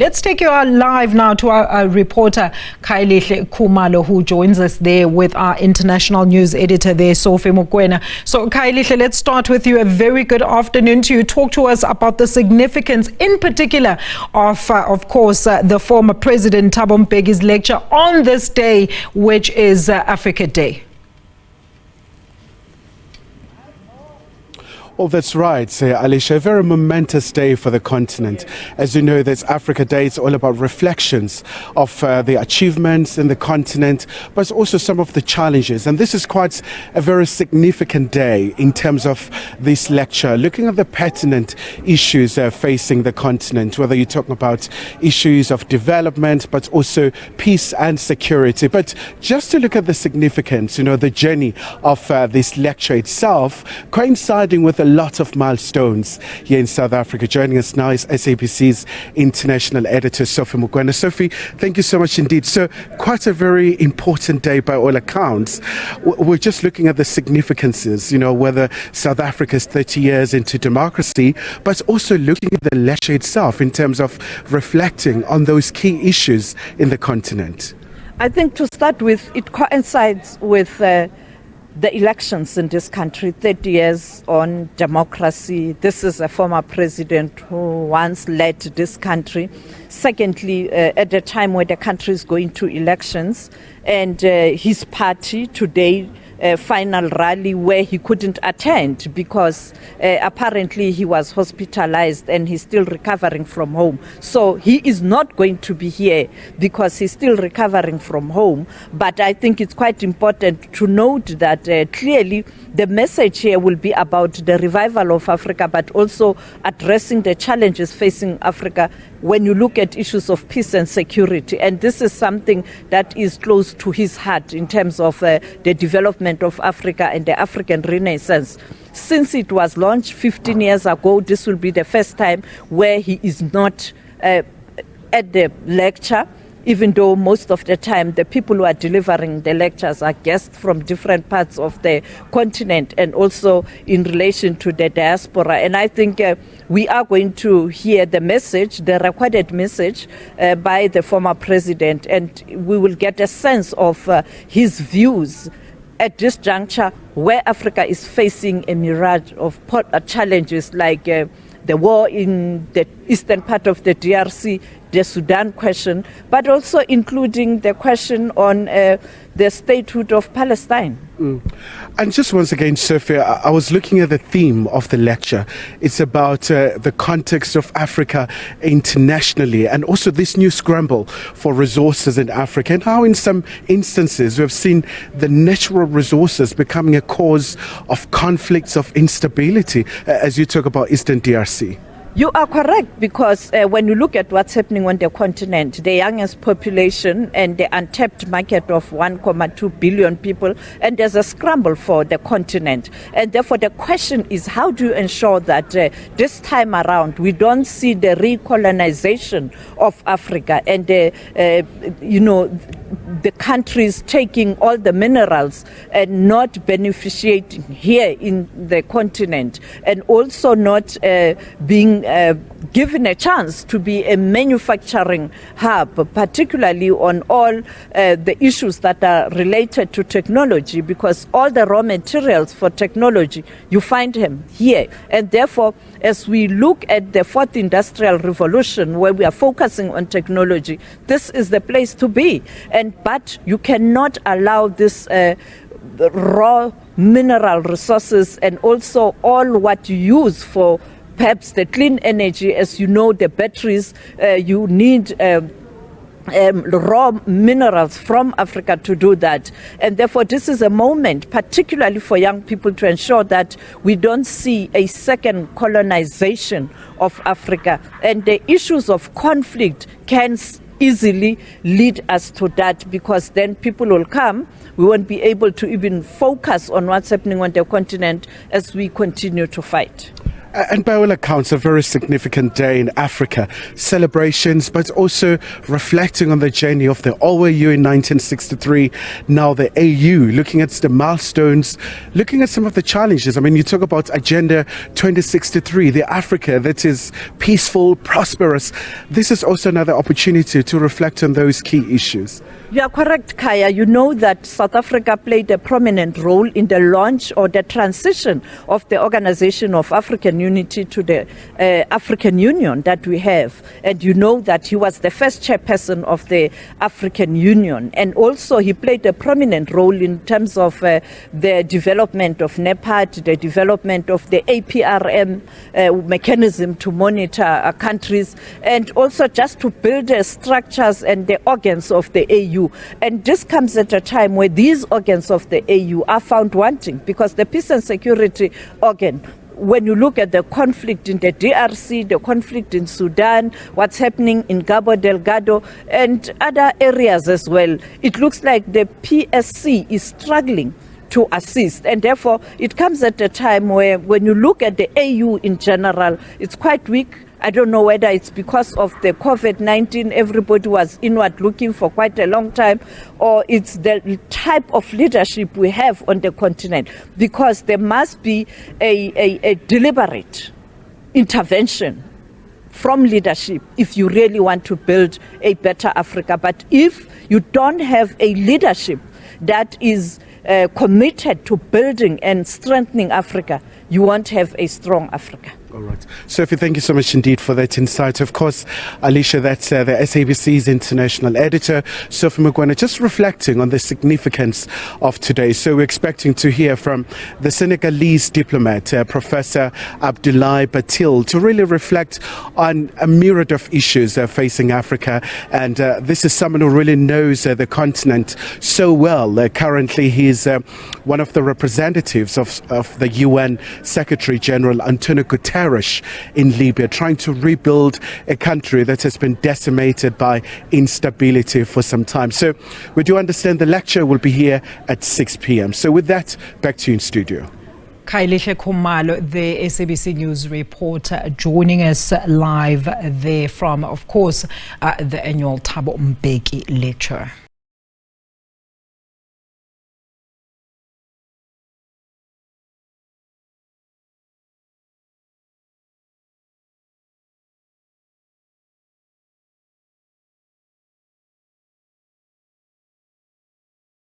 Let's take you live now to our reporter Kailihle Khumalo, who joins us there with our international news editor there, Sophie Mokoena. So Kailihle, let's start with you. A very good afternoon to you. Talk to us about the significance in particular of course, the former President Thabo Mbeki's lecture on this day, which is Africa Day. Well, that's right, Alicia. A very momentous day for the continent. As you know, there's Africa Day. It's all about reflections of the achievements in the continent, but also some of the challenges. And this is quite a very significant day in terms of this lecture, looking at the pertinent issues facing the continent, whether you're talking about issues of development, but also peace and security. But just to look at the significance, the journey of this lecture itself, coinciding with a lot of milestones here in South Africa. Joining us now is SABC's international editor, Sophie Mokoena. Sophie, thank you so much indeed. So quite a very important day by all accounts. We're just looking at the significances, whether South Africa's 30 years into democracy, but also looking at the lecture itself in terms of reflecting on those key issues in the continent. I think to start with, it coincides with the elections in this country, 30 years on democracy. This is a former president who once led this country. Secondly, at a time where the country is going to elections, and his party today, final rally where he couldn't attend because apparently he was hospitalized and he's still recovering from home. So he is not going to be here because he's still recovering from home. But I think it's quite important to note that clearly the message here will be about the revival of Africa, but also addressing the challenges facing Africa when you look at issues of peace and security. And this is something that is close to his heart in terms of the development of Africa and the African Renaissance. Since it was launched 15 years ago, this will be the first time where he is not at the lecture, even though most of the time the people who are delivering the lectures are guests from different parts of the continent and also in relation to the diaspora. And I think we are going to hear the message, the recorded message by the former president, and we will get a sense of his views at this juncture where Africa is facing a myriad of challenges like the war in the eastern part of the DRC, the Sudan question, but also including the question on the statehood of Palestine. And just once again, Sophia, I was looking at the theme of the lecture. It's about the context of Africa internationally and also this new scramble for resources in Africa and how in some instances we've seen the natural resources becoming a cause of conflicts, of instability, as you talk about Eastern DRC. You are correct, because when you look at what's happening on the continent, the youngest population and the untapped market of 1.2 billion people, and there's a scramble for the continent. And therefore the question is, how do you ensure that this time around we don't see the recolonization of Africa and the countries taking all the minerals and not beneficiating here in the continent, and also not being given a chance to be a manufacturing hub, particularly on all the issues that are related to technology, because all the raw materials for technology, you find them here. And therefore, as we look at the fourth industrial revolution, where we are focusing on technology, this is the place to be. But you cannot allow this raw mineral resources and also all what you use for perhaps the clean energy, as you know, the batteries, you need raw minerals from Africa to do that. And therefore this is a moment, particularly for young people, to ensure that we don't see a second colonization of Africa. And the issues of conflict can easily lead us to that, because then people will come, we won't be able to even focus on what's happening on the continent as we continue to fight. And by all accounts, a very significant day in Africa. Celebrations, but also reflecting on the journey of the OAU in 1963, now the AU, looking at the milestones, looking at some of the challenges. I mean, you talk about Agenda 2063, the Africa that is peaceful, prosperous. This is also another opportunity to reflect on those key issues. You are correct, Kaya. You know that South Africa played a prominent role in the launch or the transition of the Organization of African Unity to the African Union that we have. And you know that he was the first chairperson of the African Union. And also he played a prominent role in terms of the development of NEPAD, the development of the APRM mechanism to monitor countries, and also just to build the structures and the organs of the AU. And this comes at a time where these organs of the AU are found wanting, because the peace and security organ, when you look at the conflict in the DRC, the conflict in Sudan, what's happening in Cabo Delgado and other areas as well, it looks like the PSC is struggling to assist. And therefore, it comes at a time where when you look at the AU in general, it's quite weak. I don't know whether it's because of the COVID-19, everybody was inward looking for quite a long time, or it's the type of leadership we have on the continent, because there must be a deliberate intervention from leadership if you really want to build a better Africa. But if you don't have a leadership that is committed to building and strengthening Africa, you won't have a strong Africa. All right. Sophie, thank you so much indeed for that insight. Of course, Alicia, that's the SABC's international editor, Sophie Mokoena, just reflecting on the significance of today. So we're expecting to hear from the Senegalese diplomat, Professor Abdoulaye Bathily, to really reflect on a myriad of issues facing Africa. And this is someone who really knows the continent so well. Currently, he's one of the representatives of the UN Secretary General, Antonio Guterres, in Libya, trying to rebuild a country that has been decimated by instability for some time. So we do understand the lecture will be here at 6 p.m. So with that, back to you in studio. Kailihle Khumalo, the SABC News reporter, joining us live there from, of course, the annual Thabo Mbeki lecture.